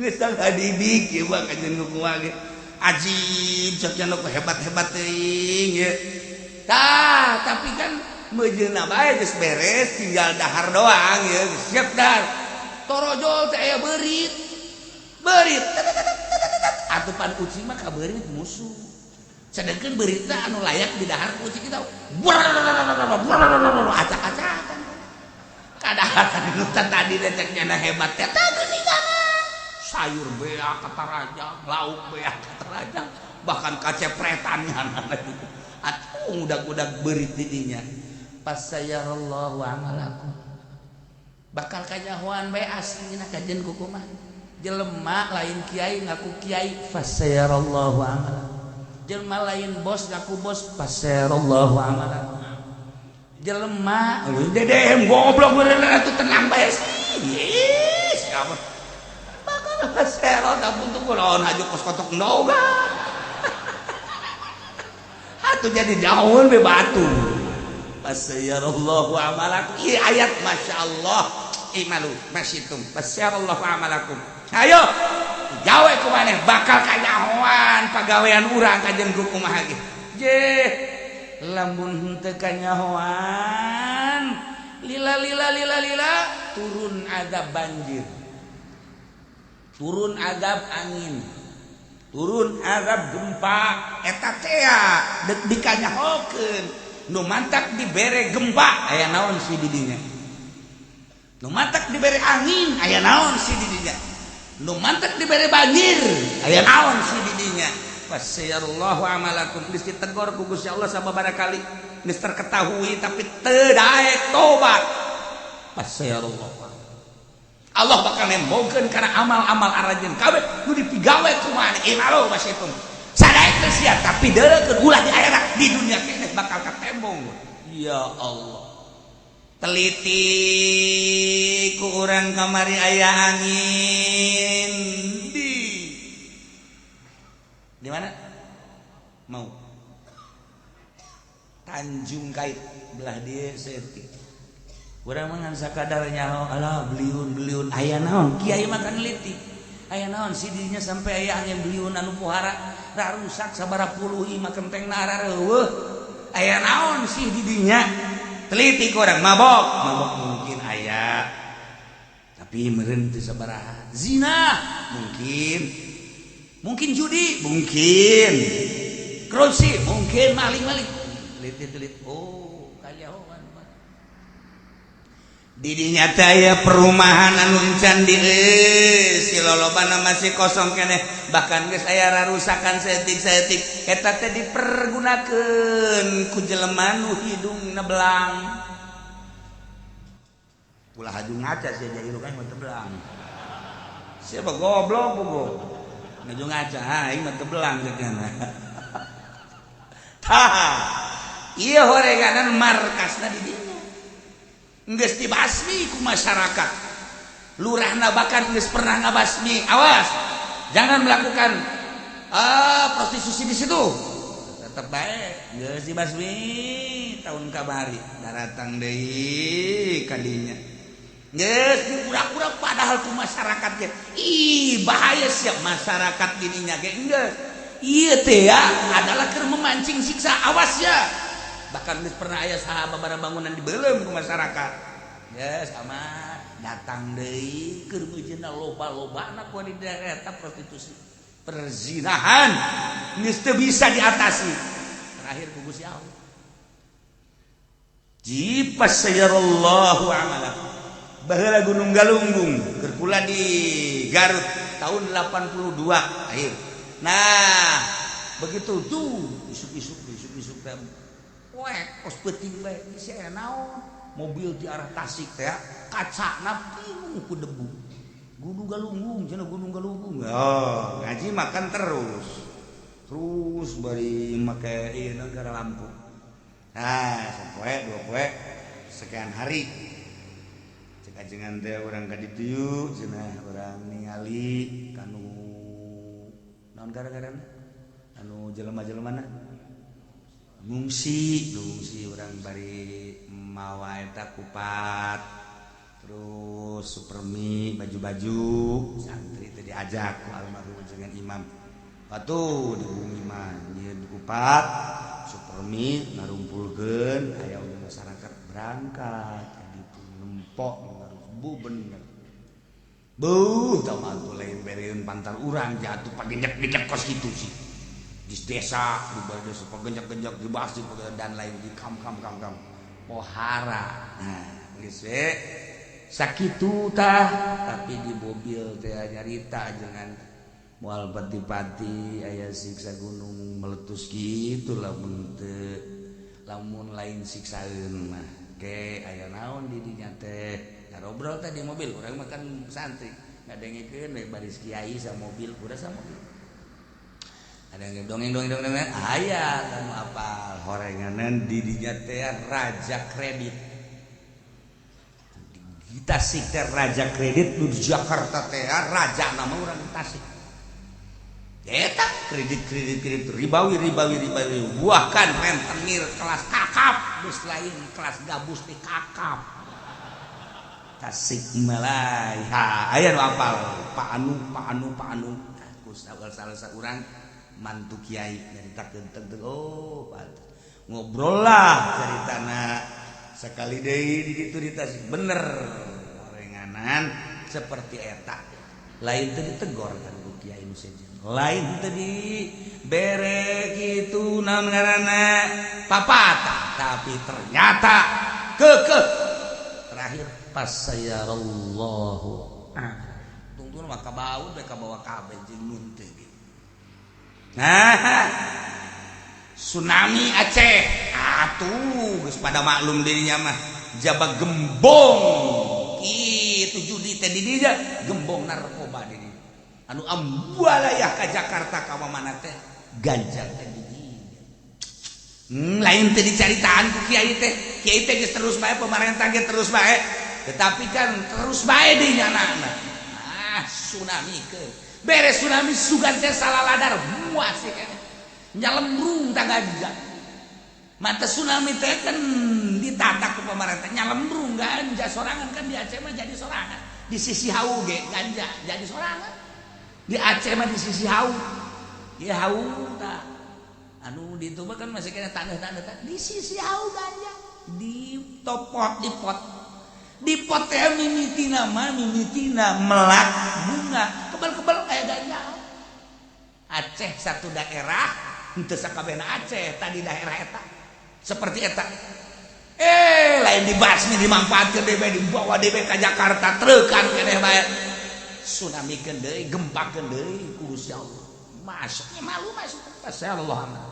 ngesang hadidik ya bang kajian kukuha ge ajib coknya nu hebat-hebat teuing ye tah tapi kan mejeuna bae geus beres tinggal dahar doang ye siap dahar torojol teh aya beurit atuh pan kucing mah ka beurit musuh sedengkeun beuritna anu layak di dahar kucing kita acak-acakan kadaharan nu tadi receknya hebat teh tah geuningan sayur beak kata rajang, lauk beak kata rajang, bahkan kacepretannya atuh udag-udag beurit didinya pasayarallahu amalakum bakal kanyahoan bae aslinya kajen kukumaha jelema lain kiai ngaku kiai pasayarallahu amalakum jelema lain bos ngaku bos pasayarallahu amalakum jelema dedem goblok bener atuh tenang bae sih siapa pasero da buntu kulon haju kos kotok ndoga atuh jadi daun be batu pasayarallahu amalakum ieu ayat masyaallah imalu masyitum pasayarallahu amalakum ayo gawe ku maneh bakal kanyahoan pagawean urang kajen kumaha ge je lamun teu kanyahoan lila turun azab banjir turun azab angin turun azab gempa eta teh deuk dikanyahokeun nu mantak dibere gempa aya naon si didinya, nu mantak dibere angin aya naon si didinya, nu mantak dibere banjir aya naon si didinya. Fasyarallahu amalakum, geus ditegor ku Gusti Allah sababaraha kali, geus terketahui tapi teu daek tobat. Fasyarallahu, Allah bakal nembongkeun kana amal-amal arajeun kabeh nu dipigawe kumaha imalo masipun sadaek teh sia tapi deurekeun ulah di akhirat di dunia keneh bakal katembong. Ya Allah, teliti ku urang kamari aya angin di mana mau Tanjung Kait belah dia setik urang mah ngan sakadar nyaho alah beliun aya naon kiai makan liti aya naon si didinya sampai aya angin beliun anu pohara ra rusak sabaraha puluh imah kenteng narareueuh aya naon si didinya. Teliti ku urang mabok mungkin aya tapi meureun teu sabaraha. Zina mungkin judi mungkin korupsi mungkin maling telit oh kalyahoan didinya teh perumahan anu encan dieu si lolobana masih kosong keneh bahkan geus aya rarusakan saeutik eta teh dipergunakeun ku jelema nu hidungna belang ulah haju ngaca sia jadi lu kan mah teu belang sia mah goblok bogo ngaju ngaca aing mah teu belang cenah tah ieu horenganan markasna di dieu geus dibasmi ku masyarakat. Lurahna bahkan geus pernah ngabasmi. Awas, jangan melakukan prostitusi di situ. Tetep bae geus dibasmi tahun kamari. Daratang deui ka dinya. Geus dipura-pura padahal ku masyarakat ge. Ih, bahaya siap masyarakat dininya ge geus. Ieu teh ya adalah keur memancing siksa. Awas ya. Bahkan geus pernah aya saha babaraha bangunan dibeulem ku masyarakat. Geus aman datang deui keur meujeuna loba-lobana ku di daerah eta prostitusi. Perzinahan geus teu bisa diatasi. Terakhir ku Gusti Allah. Jipas sayarallahu amalakum. Baheula Gunung Galunggung keur kula di Garut tahun 82 akhir. Nah, begitu tuh isuk-isuk teh wek kos peuting bae si aya naon mobil di arah Tasik teh kacana pinuh ku debu. Gunung Galunggung cenah Gunung Galunggung. Oh, ngaji makan terus bari make ieu gara lampu. Nah, sapoe dua poe sekian hari cek ajengan teh urang ka ditu cenah urang ningali kanu naon gara-garana anu jelema-jelemana ngungsi urang bari mawa eta kupat terus supermi baju-baju santri teh diajak ku almarhum jeung imam batu dihubungi mah nyieun kupat supermi ngarumpulkeun aya ulah masyarakat berangkat kitu lempok ngarubu bener beuh tah mah lain bereun pantar urang jatuh pagenjak-genjak kos kitu sih di desa di desa pagenjak-genjak dibahas di dan lain di kam pohara. Nah geus we sakitu tah tapi di mobil teh nyarita jangan moal pati-pati aya siksa gunung meletus kitu lamun teu lamun lain siksaeun mah ke aya naon di dinya teh ngarobrol teh di mobil urang mah kan santri ngadengikeun we baris kiai sa mobil kuda sa mobil ada yang dongeng aya anu apal horenganan di dinya teh raja kredit di Tasik teh raja kredit di Jakarta teh raja nama urang di Tasik eta kredit ribawi buahkan rentenir kelas kakap geus lain kelas gabus di kakap Tasik Malaya aya nu apal Pak Anu aku salah urang mantu kiai nyaritakeun tentang oh ngobrol lah caritana sekali deui di ditu di Tasik bener renganan seperti eta lain teu ditegor kan ku kiai nu sejen lain teu di bere kitu naon ngaranna papatah tapi ternyata kekeh. Terakhir pasayarallahu. Tunggu maka bau mereka bawa kabel jeung muntah. Nah, tsunami Aceh. Atuh geus pada maklum dirinya mah jaba gembong. Kitu judi teh di dinya gembong narkoba di dinya. Anu ambualayah ka Jakarta ka mana teh ganja teh di dinya. Lain teh dicaritaan ku kiai teh. Kiai teh geus terus bae pemerintah ge terus bae. Tetapi kan terus bae deui anakna. Tsunami ke beres tsunami sugan teh salaladar muas kan nyalembrung tangga mata tsunami teh kan ditatak ke pemerintah nyalembrung ganja sorangan kan di Aceh mah jadi sorangan di sisi hau ge ganja jadi sorangan di Aceh mah di sisi hau ya hau tak anu di itu kan masih kena tanah-tanah di sisi hau ganja di topot di pot teh mimitina melak bunga kebal-kebal kayak ganja. Aceh satu daerah henteu sakabehna Aceh tadi daerah eta seperti eta lain dibasmi dimanfaatkeun deui bae dibawa deui ka Jakarta treukan keneh bae tsunamikeun deui gempakeun deui ku Gusti Allah masuknya malu masuk masyaallah.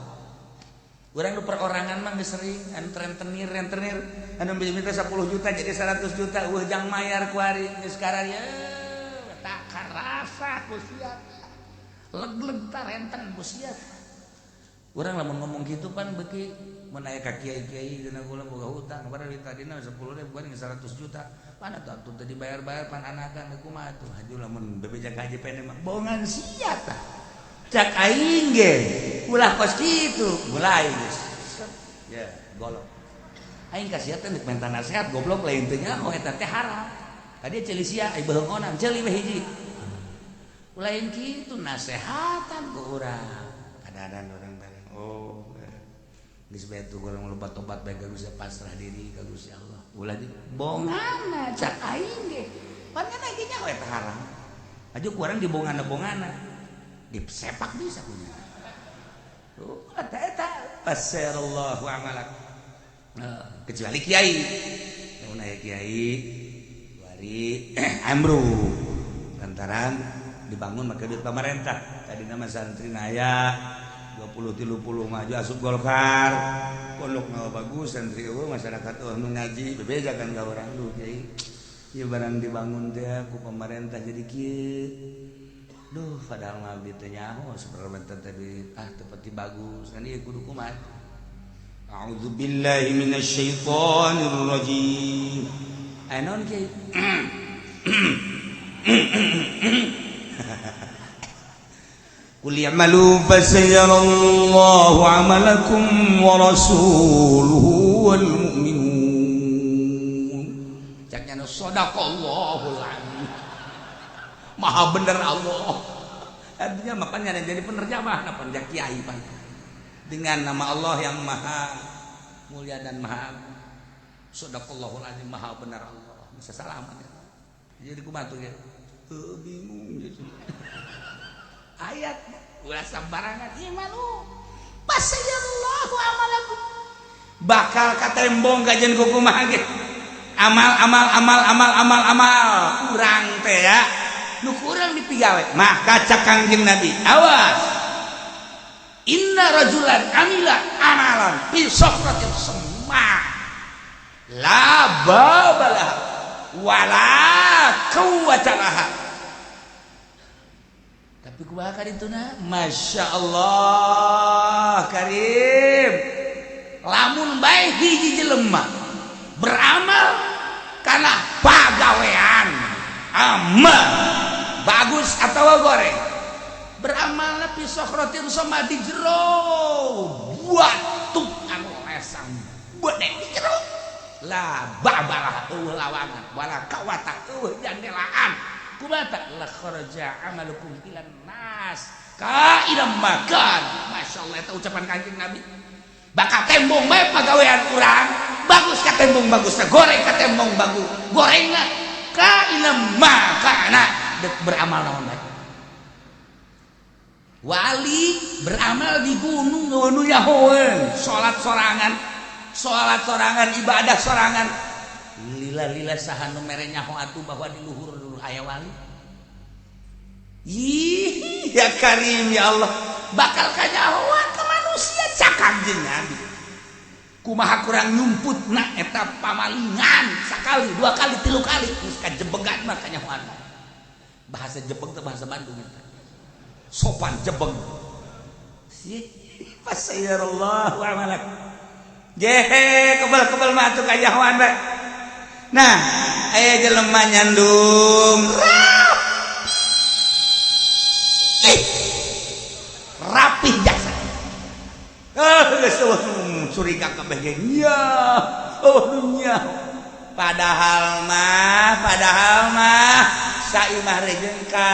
Orang nu perorangan mah geus sering anu rentenir anu minta 10 juta jadi 100 juta jang mayar ku ari geus karaya tak karasa ku sia leg-leg ta renten ku sia. Urang lamun ngomong kitu pan beuki mun aya ka kiai-kiai dina kula boga hutang bari tadina 10.000 bari 100 juta pan atuh teu dibayar-bayar pan anakan kumaha atuh haju lamun bebejag haji pene mah bohongan sia tah. Cak aing ge ulah kos kitu mulai geus ya golok aing kasiatan nek minta nasihat goblok lain teh nyaho eta teh haram tadi ceuli sia ai beungonan ceuli we hiji lain kitu nasehatan ku urang kadang-kadang urang bareng geus bae tuh urang loba tobat bae ka Gusti pasrah diri ka Gusti Allah ulah di bonganna cak aing ge pan kana ge nyaho eta haram aju ku urang di bonganna disepak bisa punya. Eta pasarallahu amalak. Kecuali kiai. Mun aya kiai bari amru lantaran dibangun maka duit pemerintah. Tadi nama santri aya 20 30 maju asup Golkar. Pondokna bagus santri eueuh masyarakat nu ngaji bebeja kan ka urang lu kiai. Ieu barang dibangun teh ku pemerintah jadi kieu. Duh, padahal ngabdi teh nyaho sebenarnya tadi tepati bagus kan ieu kudu kumaha. A'udzubillahi minasyaitonir rajim. Anon kiai. Qul ya'malu fasayarallahu 'amalakum wa rasuluhu wal mu'minun. Caknya sadaqallahul azim. Maha bener Allah. Artinya makanya jadi penerjemah apa kiai pan. Dengan nama Allah yang maha mulia dan maha sadaqallahul azim maha benar Allah. Bisa salaman ya. Jadi kumaha tuh ya? Bingung gitu. Ayat ulah sambarangan imanu. Pasayallahu amalakum. Bakal katembong kajen kumaha ge. Amal urang teh ya. Nu kurang dipigawe maka cak Kangjeng Nabi awas inna rajulan amila amalan fi sofratin semma la babalah wala quwwatalah tapi kumaha kadituna Masya Allah karim lamun bae hiji jelema beramal kana pagawean amal bagus atau goreng beramal na pisokrotin sama di jero batu anu lesang bedek di jero lah babalah lawangan wala kawata jandelaan kumata la kharaja amalukum ilan nas ka ilam makan masyaallah eta ucapan Kanjeng Nabi bakal tembong bae pagawean urang bagus ka tembong bagusna goreng ka tembong bagus gorengna ka ilam makana beramal naon bae wali beramal di gunung nu yahoeun salat sorangan salat sorangan ibadah sorangan lila saha nu mere nyaho atuh bahwa di luhur aya wali. Ih ya Karim ya Allah bakal kanyahoan ke manusia cakap jeung Nabi kumaha kurang nyumputna eta pamalingan sakali dua kali tilu kali geus kajebegan mah kanyahoan bahasa Jepang teh bahasa Bandung eta sopan jebeng fasayarallahu amalak jehe kebal mah atuh kanyahoan bae. Nah aya jelema nyandung rapih jasa curiga kabeh nya nya padahal mah saimah rejeun ka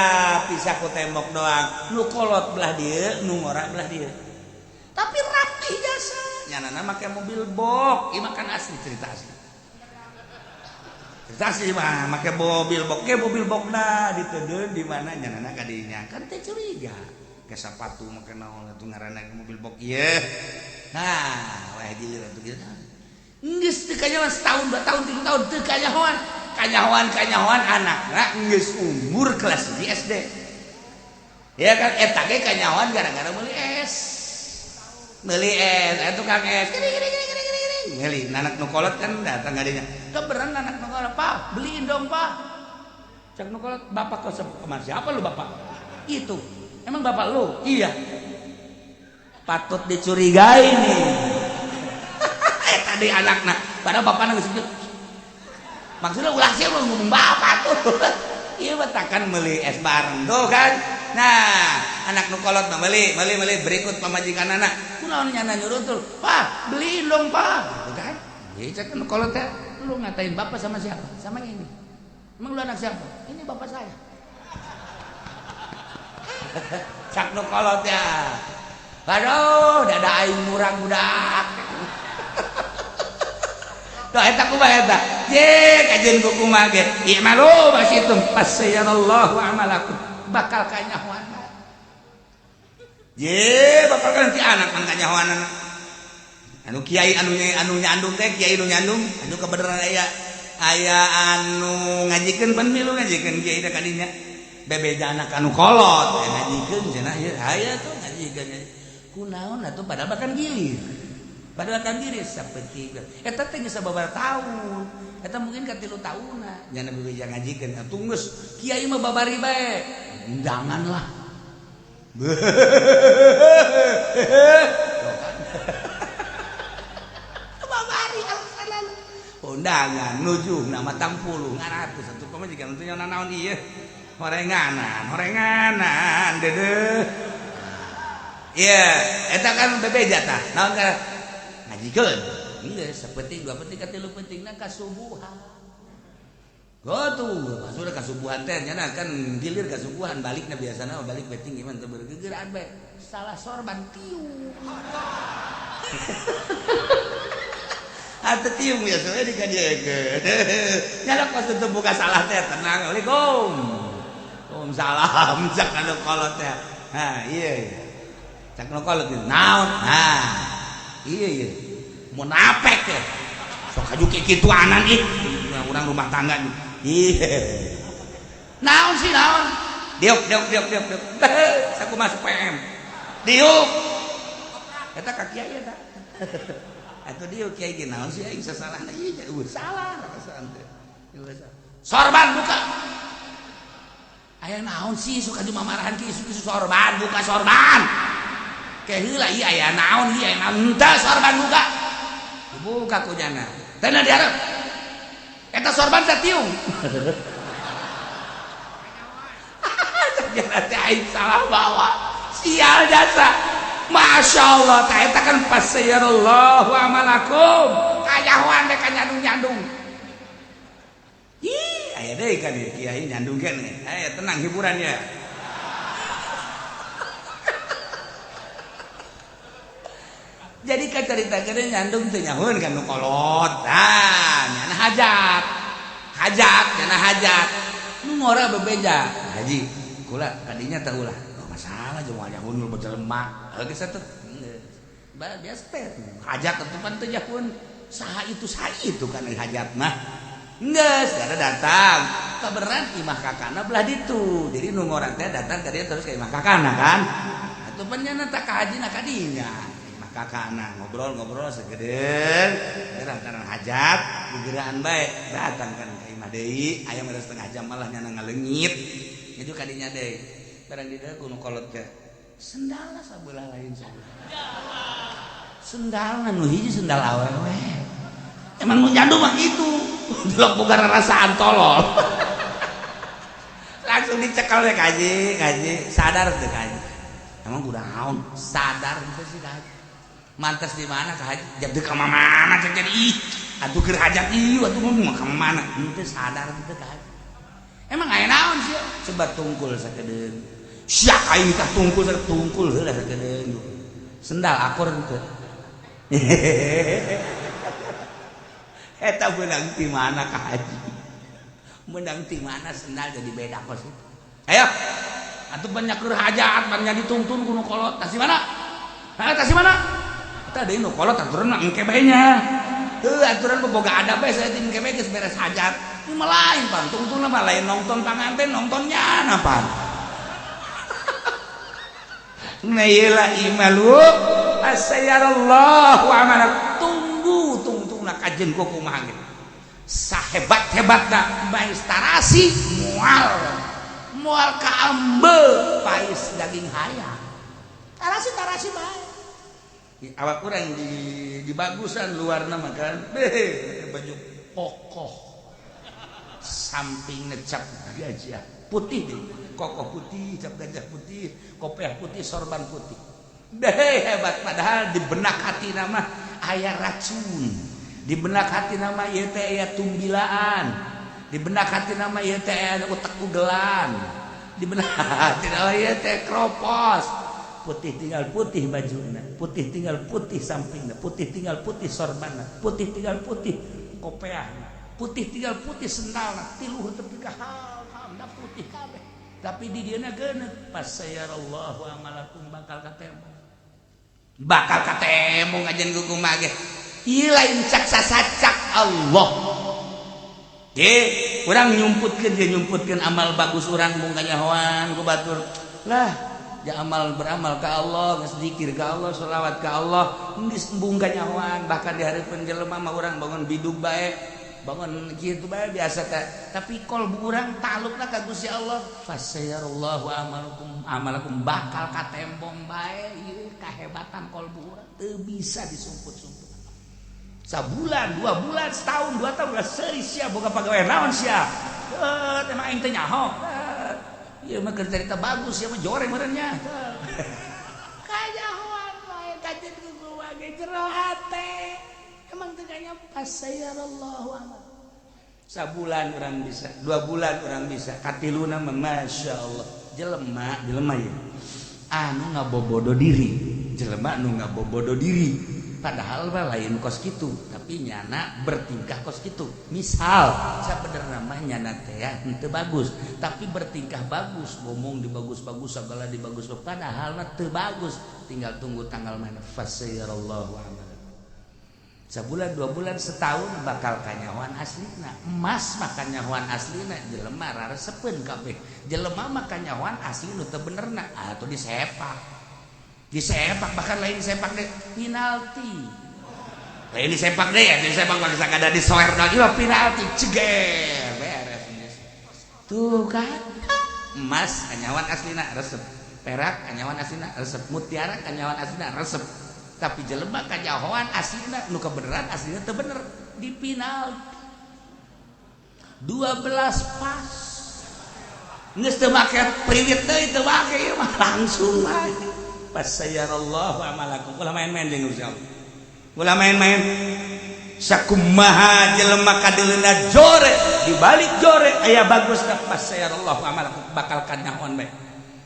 pisah ku tembok doang nu kolot belah dieu nu ngora belah dieu tapi rapih jasa nyanana make mobil box ieu makan asli cerita asli mah make mobil box ge mobil boxna diteudeun di mana nyanana ka dinya kan teh curiga ke sepatu make naon atuh ngaranna mobil box ieu nah wah jilir atuh kieu geus teu kanyahoan setahun 2 tahun 3 tahun teu kanyahoan anakna geus umur kelas 1 SD ya kan eta ge kanyahoan gara-gara meuli es eta tukang es ngeuli anak nu kolot kan datang gadinya keberan anak nu kolot Pak beliin dong Pak cak nu kolot bapak ke siapa lu bapak itu emang bapak lu iya patut dicurigai nih tadi anaknya padahal bapaknya geus sejuk maksudnya ulah sih lu ngomong bapak tuh iya betakan meuli es bareng tuh kan nah anak nu kolot mah meuli berikut pamajikan anak kunaon nyana nyuruh tuh Pak beliin dong Pak gitu kan ieu cek nu kolot teh lu ngatain bapak sama siapa sama ini emang lu anak siapa ini bapak saya cak nu kolot ya aduh dada aing murang budak doh eta kumaha eta je kajeun ku kumaha ge i'malu basitum fasayarallahu amalakum bakal kanyahoan je bakal ganti anak mah kanyahoan anu kiai anu nyandung teh kiai nu nyandung anu kebenaran aya anu ngajikeun pan milu ngajikeun kiai teh kadinya bebeja anak anu kolot ngajikeun cenah ieu aya tuh ngajikeun kunaon atuh padahal bahkan gilir saperti eta teh geus sababaraha taun eta mungkin ka 3 taunna nya bebeja ngajikeun atuh geus kiai mah babari bae undanganlah babari alasanan undangan nuju nama tangpuluh ngaratus atuh pamaji kan teh naon ieu horenganan deudeuh iya eta kan bebeja tah naon ka ngajikeun geus sapenting 2 penting ka 3 pentingna kasubuhan gotu maksudna kasubuhan teh nya kan gilir kasubuhan balikna biasana balik penting gimana teu bergegeraan bae salah sorban tiung atuh tiung biasa we dikadiekeun nya kos teu buka salah teh tenang Assalamualaikum salam cak anu kolot teh ha iya cak anu kolot naon nah iya munafik teh sok ajuke kituanan ih urang rumah tangga iya naon sih naon diuk sakumaha PM diuk eta ka kiai eta atuh diuk kiai ge naon sih aing sasalahna ieu salah perasaan teh sorban buka aya naon sih suka cuma marahan ki isu sorban buka sorban ke heula ieu aya naon ieu aya naon teu sorban buka kunyana teh na dihareup eta sorban satiung jangan teh aing salah bawa sial jasa Masya Allah teh eta kan fasayarallahu amalakum kanyahoan teh nyandung aya deui kan kiai nyandung keneh aya tenang hiburan ya jadi ka carita keneh nyandung teu nyahoeun kan nu kolot tah nyana hajat nyana hajat nu ngora bebeja haji kula kadinya teh ulah masalah jeung nyahoeun nu bajelema geus atuh biasa teh hajat atuh pan teu nyahoeun saha itu kan hajat mah geus kada datang kaberan imah kakana belah ditu jadi nu ngorang teh datang ka dieu terus ka imah kakana kan atuh panjana tak ka hajina ka dinya imah kakana ngobrol-ngobrol segedeng karang hajat gegeraan bae datang kan ka imah deui aya mah setengah jam malah nyana ngaleungit itu ka dinya deui barang di dieu kudu kolot teh sendalna sabelah lain sendal nu hiji sendal awewe emang nu nyandu mah gitu delok boga rasaan tolol langsung dicekal deh kaji sadar teh kaji emang udah naon sadar teh sih kaji mantas di mana kaji jadi ka mana cek jadi ih atuh keur hajat ieu atuh mau ka mana teu sadar teh kaji emang aya naon sih coba tungkul sakedeung sia aing tah tungkul heula sakedeung sendal akur teu eta menang ti mana ka haji menang ti mana sendal jadi beda kos itu ayo atuh banyak keur hajat banyak dituntun ku nu kolot tah si mana tah si mana eta deui nu kolot aturan engke bae nya heuh aturan boga adab bae saeutik engke bae geus beres hajat ieu mah lain pan tungtungna mah lain nonton panganten nontonnya napan nah ieu lah imalu asyarallahu amalak tungtungna kajen ku kumaha ge sahebat-hebatna bais tarasi moal ka ambe pais daging hayam tarasi bae awak urang di bagusan luarna mah kan baju kokoh samping ngecap gajah putih deh kokoh putih cap gajah putih kopiah putih sorban putih hebat padahal di benak hati nama aya racun di benak hati nama ieu teh aya tumbilaan di benak hati nama ieu teh aya utek ugelan di benak hati nama ieu teh kropos putih tinggal putih bajuna putih tinggal putih sampingna putih tinggal putih sorbanna putih tinggal putih kopeahna putih tinggal putih sendalna tiluhur tepi ka halna putih kabeh tapi di dieuna geuneuh pasayarallahu amalakum bakal katemu ngajen gugung mage ieu lain cak sasacak Allah urang nyumputkeun amal bagus urang mung kanyahoan ku batur lah ya amal beramal ka Allah geus zikir ka Allah sholawat ka Allah geus embung kanyahoan bahkan di hareupeun jelema mah urang bangun bidug bae bangun kitu bae biasa teh tapi kolbu urang talukna ka Gusti Allah fasayarallahu amalakum bakal katembong bae ieu kahebatan kolbu urang teu bisa disumput-sumput sabulan 2 bulan setahun 2 tahun udah seuri sia boga pagawe naon sia emang aing teh nyaho ieu mah keur cerita bagus ieu mah jore meureunnya kajahoan wae kajen ku ge jero hate emang teganya pasayarallahu amal sabulan orang bisa 2 bulan orang bisa katiluna mah masyaallah jelema ya anu ngabobodo diri jelema anu ngabobodo diri padahal mah lain kos kitu tapi nyana bertingkah kos kitu misal sabenerna mah nyana teh henteu bagus tapi bertingkah bagus ngomong dibagus-bagus segala dibagus padahal mah teu bagus tinggal tunggu tanggal mana fasayarallahu amal sebulan 2 bulan setahun bakal kanyawan aslina emas mah kanyawan aslina jelema raresepeun kabeh jelema mah kanyawan asli nu teu benerna atuh disepak bahkan lain disepak deh penalti lain disepak deh ya disepak pakai sakada disoer lagi mah penalti ceger beres tuh kan emas kanyawan aslina resep perak kanyawan aslina resep mutiara kanyawan aslina resep tapi jelema kanyahoan aslina nu kebeneran aslina teu bener di penalti 12 pas geus teu make priwit deui teu make ieu mah langsung aja pasayarallahu amalakum ulah main-main jeung Gusti Allah ulah main-main sakumaha jelema kadeulina jore di balik jore aya bagusna pasayarallahu amalakum bakal kanyahoan bae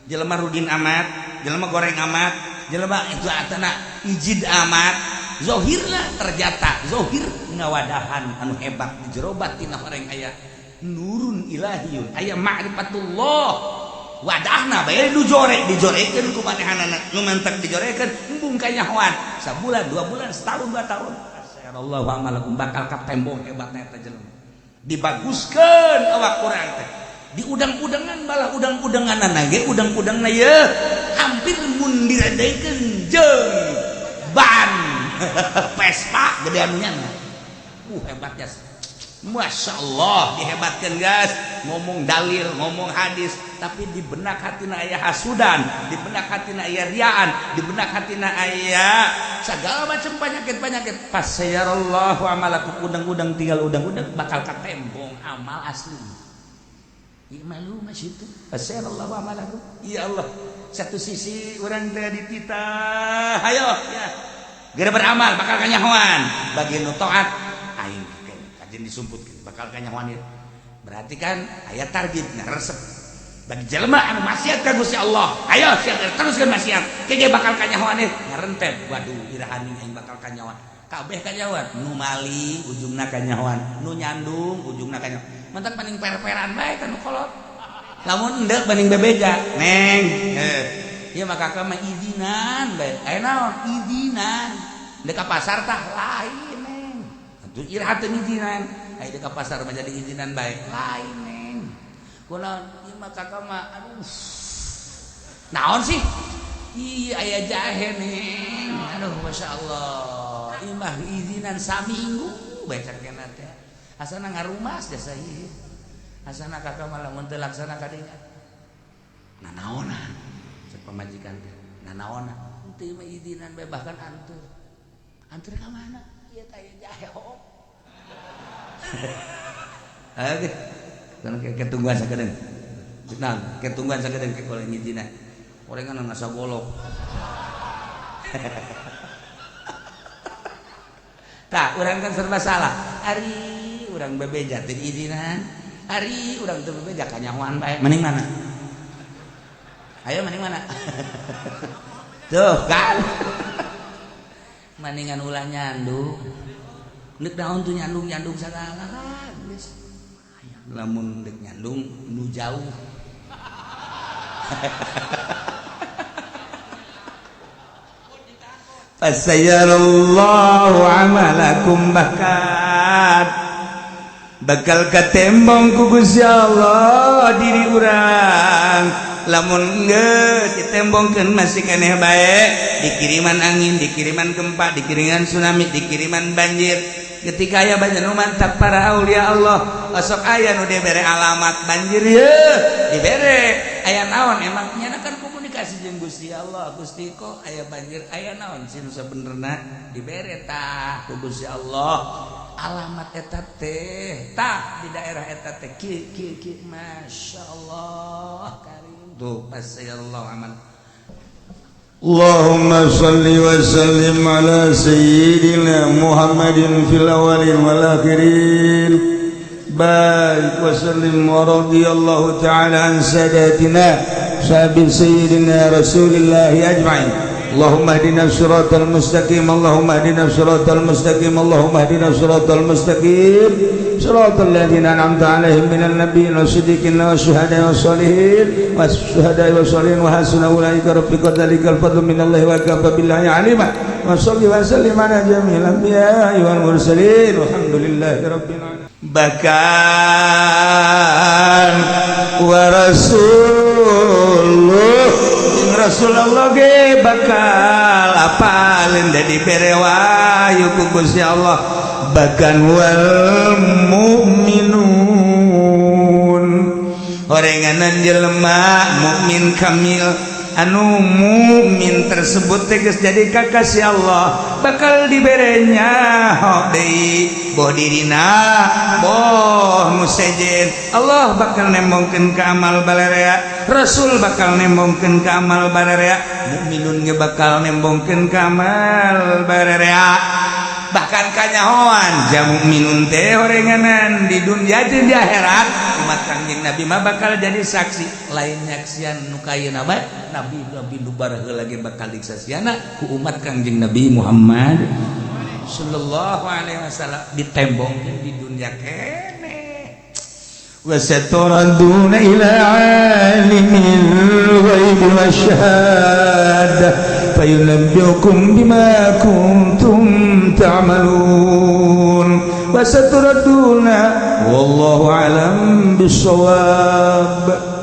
jelema rudin amat jelema goreng amat jelema itu atana ijid amat zahirna terjata zahir ngawadahan anu hebat di jero batin orang aya nurun ilahiyun aya ma'rifatullah wadahna bae dijorekeun ku manehanana nu mentek dijorekeun embung kanyahoan sabulan 2 bulan setahun 2 tahun sayyarallahu amalakum bakal katembong hebatna eta jelema dibaguskeun awak urang teh diudang-udangan balah udang-udanganna ge udang-udangna ye hampir mun diradeikeun jeung ban Vespa gedean nya hebatnya Masya Allah dihebatkan guys ngomong dalil ngomong hadis tapi di benak hatina aya hasudan di benak hatina aya riaan di benak hatina aya segala macam penyakit pas sayarallahu amalakum udang-udang tinggal udang-udang bakal katembong amal asli ieu malu mas itu pas sayarallahu amalakum ya Allah satu sisi orang teh dititah ayo ya gara beramal bakal kanyahoan bagi nu taat aing kajian disumputkeun bakal kanyahoan ieu berarti kan aya target resep bagi jelema anu maksiat ka Gusti Allah ayo teruskeun maksiat kege bakal kanyahoan ieu ngarentep waduh irahani aing bakal kanyahoan kabeh kanyahoan nu mali ujungna kanyahoan nu nyandung ujungna kanyahoan mentak paning per-peran bae kan nu kolot lamun endek paning bebeja neng ieu mah kakak mah izinan bae aya naon izinan dek ka pasar tah lain neng atuh iraha teu izinan aya dek ka pasar mah jadi izinan bae lain neng kunaon ieu mah kakak mah aduh naon sih ih aya jahe neng aduh masyaallah ieu mah izinan saminggu bae cenah teh asana ngarumas jasa ieu asana kakak mah lamun teu laksana ka dinya nanaonan cek pamajikan teh nanaonan teu mah izinan bae bahkan antur ka mana ieu teh jahe hok oke kana ketungguan sakedeung nah ketungguan sakedeung ke koleng izina orengan ngasa bolok tah urang kan serba salah ari urang bebeja teh izinan ari urang teu bebeja kanyahoan bae mending mana ayo mending mana tuh kan mendingan ulah nyandung neuk naon tuh nyandung sagala geus lamun deuk nyandung nu jauh fasayarallahu amalakum bakal katembong ku Gusti Allah diri urang lamun geus ditembongkeun masih keneh bae dikiriman angin dikiriman gempa dikiriman tsunami dikiriman banjir ketika aya banjir nu mantap para aulia Allah sok aya nu dibere alamat banjir yeuh dibere aya naon emang nya kan komunikasi jeung Gusti Allah Gusti kok aya banjir aya naon sih nu sabenerna dibere tah ku Gusti Allah alamat eta teh tah di daerah eta teh kieu masyaallah karim tuh masyaallah aman Allahumma salli wa sallim ala sayyidina Muhammadin fil awwalin wal akhirin barik wa sallim wa radiyallahu ta'ala an sadatina sahabi sayyidina Rasulillah ajma'in Allahumma hdina siratal mustaqim Allahumma hdina siratal mustaqim Allahumma hdina siratal mustaqim siratal ladzina an'amta 'alaihim minal nabiyyin wasiddiqin wasyuhada'i wassalihin wasyuhada'i wassalihin wa hasuna ulaika rafiqa dzalikal fadlu minallahi wa kafa billahi 'alima wa shalli wa sallim ala jami'il anbiya'i wal mursalin walhamdulillahi rabbil alamin bakan wa Rasulullah ge bakal apalin da dibere wahyu ku Gusti Allah bakan wal mu'minun orenganan jelema mukmin kamil anu mukmin tersebut tegas jadi kakasih Allah bakal diberenya hok deui boh dirina boh musejin Allah bakal nembongkeun ka amal balerea Rasul bakal nembongkeun ka amal balerea mukminun ge bakal nembongkeun ka amal balerea bahkan kanyahoan ja mukminun teh horenganan di dunya jeung di akhirat umat Kangjeng Nabi mah bakal jadi saksi lain nyaksian nu kayeuna bae nabi nu baraheula ge bakal disaksiana ku umat Kangjeng Nabi Muhammad sallallahu alaihi wasallam ditembongkeun di dunya kene wa saturaduna ila alimil ghaibi wasyahadah fayunabbiukum bima kuntum ta'malun wa saturaduna wallahu alam bisawab.